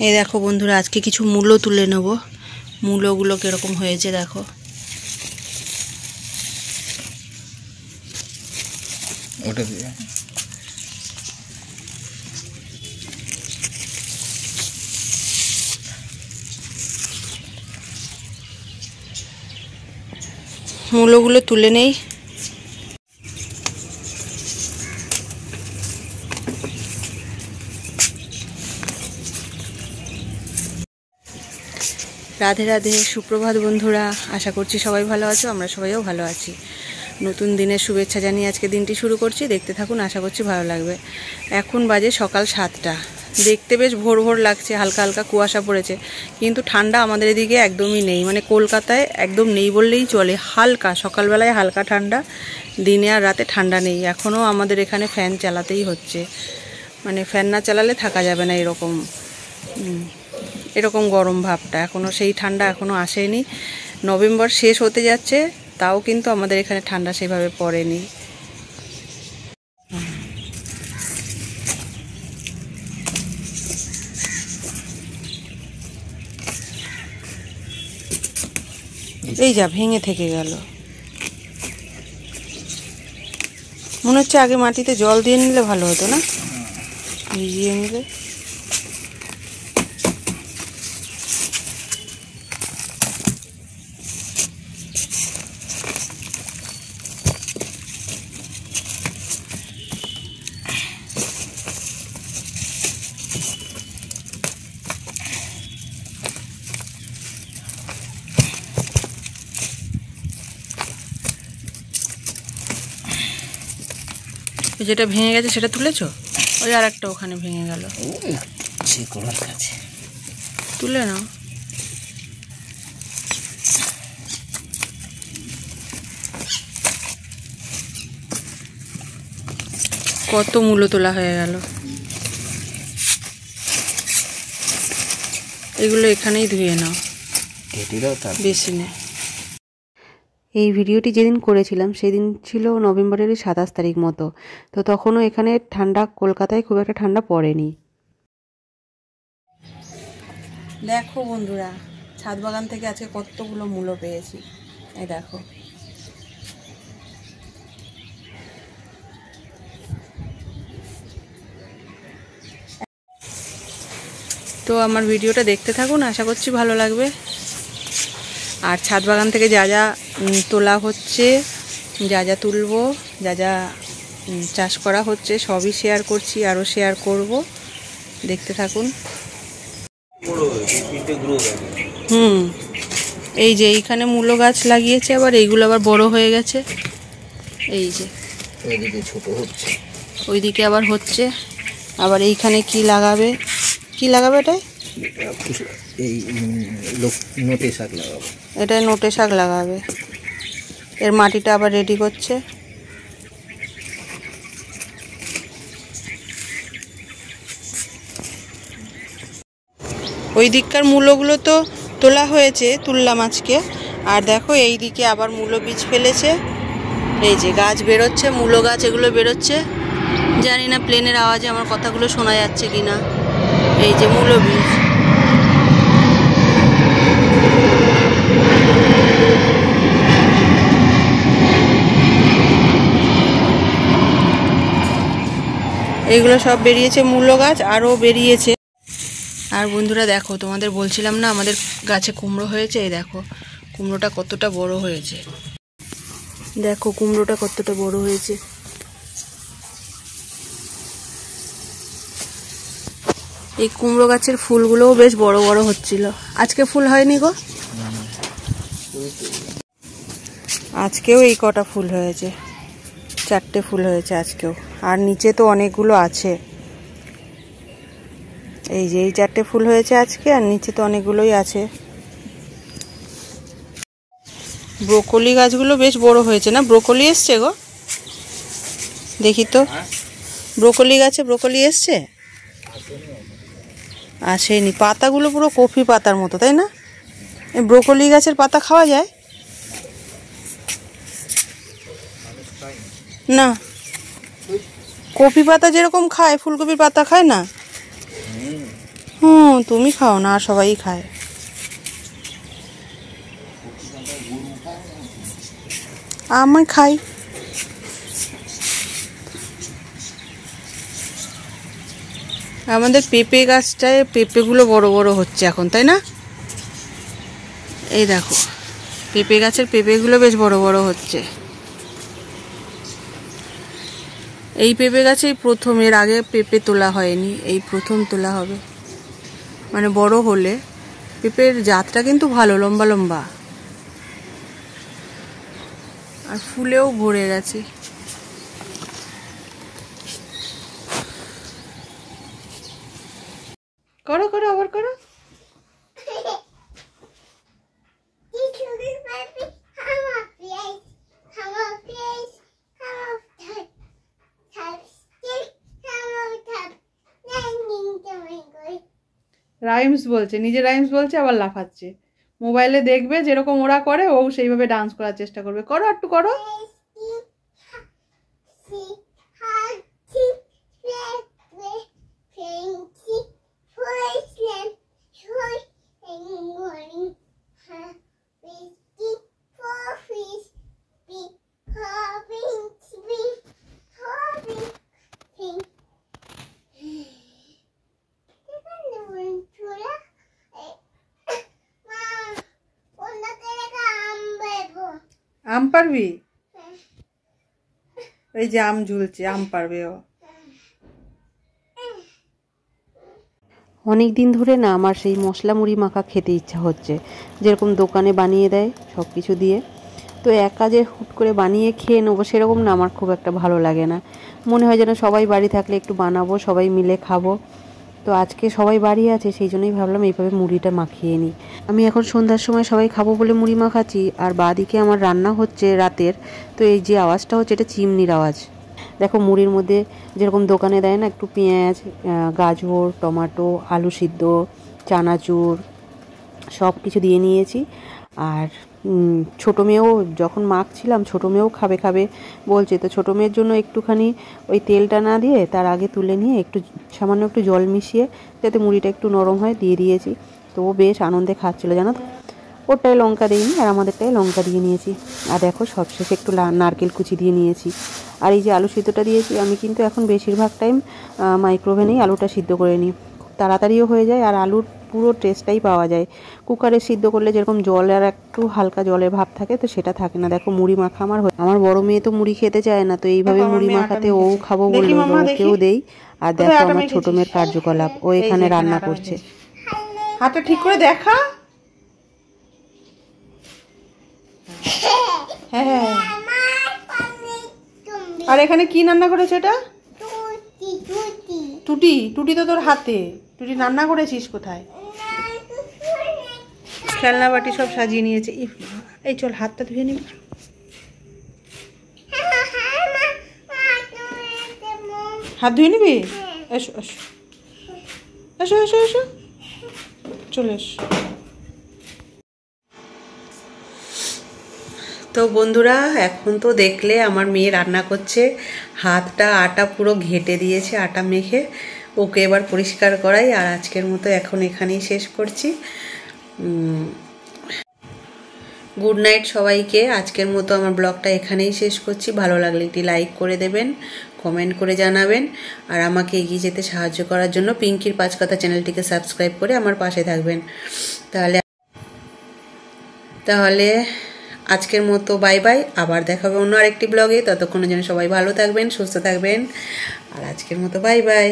এই দেখো বন্ধুরা, আজকে কিছু মূলো তুলে নেব। মূলোগুলো কিরকম হয়েছে দেখো। ওটা দিয়ে মূলোগুলো তুলে নেই। রাধে রাধে, সুপ্রভাত বন্ধুরা। আশা করছি সবাই ভালো আছো, আমরা সবাইও ভালো আছি। নতুন দিনের শুভেচ্ছা জানিয়ে আজকে দিনটি শুরু করছি। দেখতে থাকুন, আশা করছি ভালো লাগবে। এখন বাজে সকাল 7টা। দেখতে বেশ ভোর ভোর লাগছে, হালকা হালকা কুয়াশা পড়েছে, কিন্তু ঠান্ডা আমাদের এদিকে একদমই নেই। মানে কলকাতায় একদম নেই বললেই চলে। হালকা সকালবেলায় হালকা ঠান্ডা, দিনে আর রাতে ঠান্ডা নেই। এখনও আমাদের এখানে ফ্যান চালাতেই হচ্ছে, মানে ফ্যান না চালালে থাকা যাবে না। এরকম গরম ভাবটা এখনও, সেই ঠান্ডা এখনও আসেনি। নভেম্বর শেষ হতে যাচ্ছে, তাও কিন্তু আমাদের এখানে ঠান্ডা সেভাবে পড়েনি। এই যা ভেঙে থেকে গেল। মনে হচ্ছে আগে মাটিতে জল দিয়ে নিলে ভালো হতো না, ভিজিয়ে নিলে। যেটা ভেঙে গেছে সেটা তুলেছো? ওই আর একটা ওখানে ভেঙে গেল, তুলে নাও। কত মূলো তোলা হয়ে গেল। এগুলো এখানেই ধুয়ে নাও, বেশি নেই। এই ভিডিওটি যেদিন করেছিলাম সেদিন ছিল নভেম্বরের 27 তারিখ মতো। তো তখনও এখানে ঠান্ডা, কলকাতায় খুব একটা ঠান্ডা পড়েনি। দেখো বন্ধুরা, ছাদ বাগান থেকে আজকে কতগুলো মূলো পেয়েছি। এই দেখো, তো আমার ভিডিওটা দেখতে থাকুন, আশা করছি ভালো লাগবে। আর ছাদ বাগান থেকে যা যা তোলা হচ্ছে, যা যা তুলবো, যা যা চাষ করা হচ্ছে, সবই শেয়ার করছি, আরও শেয়ার করব। দেখতে থাকুন। এই যে এইখানে মূলো গাছ লাগিয়েছে, আবার এইগুলো আবার বড় হয়ে গেছে। এই যে ছোট হচ্ছে, ওইদিকে আবার হচ্ছে। আবার এইখানে কি লাগাবে, কি লাগাবে এটাই? এই নোটে শাক লাগাবো। এটাই নোটে শাক লাগাবে। এর মাটিটা আবার রেডি করছে। ওই দিককার মূলোগুলো তো তোলা হয়েছে, তুললাম আজকে। আর দেখো এই দিকে আবার মূলো বীজ ফেলেছে। এই যে গাছ বেরোচ্ছে, মূলো গাছ এগুলো বেরোচ্ছে। জানি না প্লেনের আওয়াজে আমার কথাগুলো শোনা যাচ্ছে কিনা। এই যে মূলো বীজ, এইগুলো সব বেরিয়েছে। মূলো গাছ আরও বেরিয়েছে। আর বন্ধুরা দেখো, তোমাদের বলছিলাম না আমাদের গাছে কুমড়ো হয়েছে। এই দেখো কুমড়োটা কতটা বড় হয়েছে। দেখো কুমড়োটা কতটা বড় হয়েছে। এই কুমড়ো গাছের ফুলগুলোও বেশ বড় বড় হচ্ছিল। আজকে ফুল হয়নি গো, আজকেও এই কটা ফুল হয়েছে, 4টে ফুল হয়েছে আজকেও। আর নিচে তো অনেকগুলো আছে। এই যে এই 4টে ফুল হয়েছে আজকে, আর নিচে তো অনেকগুলোই আছে। ব্রোকলি গাছগুলো বেশ বড় হয়েছে না? ব্রোকলি এসছে গো, দেখি তো। ব্রোকলি গাছে ব্রোকলি এসছে? আসেনি। পাতাগুলো পুরো কফি পাতার মতো, তাই না? ব্রোকলি গাছের পাতা খাওয়া যায় না? কপি পাতা যেরকম খায়, ফুলকপির পাতা খায় না? তুমি খাও না, আর সবাই খায়। আমি খাই। আমাদের পেঁপে গাছটায় পেঁপেগুলো বড় বড় হচ্ছে এখন, তাই না? এই দেখো, পেঁপে গাছের পেঁপেগুলো বেশ বড় বড় হচ্ছে। এই পেঁপে গাছেই প্রথম, এর আগে পেঁপে তোলা হয়নি, এই প্রথম তোলা হবে। মানে বড় হলে পেঁপের জাতটা কিন্তু ভালো, লম্বা লম্বা, আর ফুলেও ভরে গেছে। করো করো, আবার করো। রাইমস বলছে, নিজে রাইমস বলছে, আবার লাফাচ্ছে। মোবাইলে দেখবে যেরকম ওরা করে, ও সেইভাবে ডান্স করার চেষ্টা করবে। করো, একটু করো। আম পারবি? এই যে আম ঝুলছে, আম পারবে ও। অনেক দিন ধরে না আমার সেই মশলা মুড়ি মাখা খেতে ইচ্ছা হচ্ছে, যেরকম দোকানে বানিয়ে দেয় সব কিছু দিয়ে। তো একা যে হুট করে বানিয়ে খেয়ে নেবো সেরকম না, আমার খুব একটা ভালো লাগে না। মনে হয় যেন সবাই বাড়ি থাকলে একটু বানাবো, সবাই মিলে খাবো। তো আজকে সবাই বাড়ি আছে, সেই জন্যই ভাবলাম এইভাবে মুড়িটা মাখিয়ে নিই। আমি এখন সন্ধ্যার সময় সবাই খাবো বলে মুড়ি মাখাচ্ছি, আর বাদিকে আমার রান্না হচ্ছে রাতের। তো এই যে আওয়াজটা হচ্ছে, এটা চিমনির আওয়াজ। দেখো, মুড়ির মধ্যে যেরকম দোকানে দেয় না, একটু পেঁয়াজ, গাজর, টমেটো, আলু সিদ্ধ, চানাচুর সব কিছু দিয়ে নিয়েছি। আর ছোটো মেয়েও যখন মাখছিলাম, ছোটো মেয়েও খাবে খাবে বলছে, তো ছোটো মেয়ের জন্য একটুখানি ওই তেলটা না দিয়ে তার আগে তুলে নিয়ে একটু সামান্য একটু জল মিশিয়ে, যাতে মুড়িটা একটু নরম হয়, দিয়ে দিয়েছি। তো ও বেশ আনন্দে খাচ্ছিলো, জানো তো। ওরটায় লঙ্কা দিইনি, আর আমাদেরটায় লঙ্কা দিয়ে নিয়েছি। আর দেখো, সবশেষে একটু নারকেল কুচি দিয়ে নিয়েছি। আর এই যে আলু সিদ্ধটা দিয়েছি, আমি কিন্তু এখন বেশিরভাগ টাইম মাইক্রোওভেনেই আলুটা সিদ্ধ করে নিই, খুব তাড়াতাড়িও হয়ে যায়, আর আলুর পুরো টেস্টটাই পাওয়া যায়। কুকারে সিদ্ধ করলে যেরকম জল আর একটু হালকা জলের ভাব থাকে, তো সেটা থাকে না। দেখো, মুড়ি মাখা আমার বড় মেয়ে তো মুড়ি খেতে চায় না, তো এইভাবে মুড়ি মাখাতে ও খাবো বললো, ওকেও দেই। আর দেখো আমার ছোট মেয়ের কার্যকলাপ, ও এখানে রান্না করছে। হাতটা ঠিক করে দেখা। হ্যাঁ, আর এখানে কি রান্না করেছে? এটা টুটি। টুটি তো তোর হাতে। টুটি রান্না করেছিস কোথায়? খেলনা বাটি সব সাজিয়ে নিয়েছে। এই চল, হাতটা ধুয়ে নিবি। হাত ধুয়ে নিবি? এসো এসো এসো এসো এসো, চলে এসো। তো বন্ধুরা, এখন তো দেখলে আমার মেয়ে রান্না করছে, হাতটা আটা পুরো ঘেঁটে দিয়েছে, আটা মেখে। ওকে এবার পরিষ্কার করাই। আর আজকের মতো এখন এখানেই শেষ করছি। গুড নাইট সবাইকে। আজকের মতো আমার ব্লগটা এখানেই শেষ করছি। ভালো লাগলে একটি লাইক করে দেবেন, কমেন্ট করে জানাবেন, আর আমাকে এগিয়ে যেতে সাহায্য করার জন্য পিঙ্কির 5 কথা চ্যানেলটিকে সাবস্ক্রাইব করে আমার পাশে থাকবেন। তাহলে আজকের মতো বাই বাই। আবার দেখা হবে অন্য আরেকটি ব্লগে। ততক্ষণের জন্য সবাই ভালো থাকবেন, সুস্থ থাকবেন। আর আজকের মতো বাই বাই।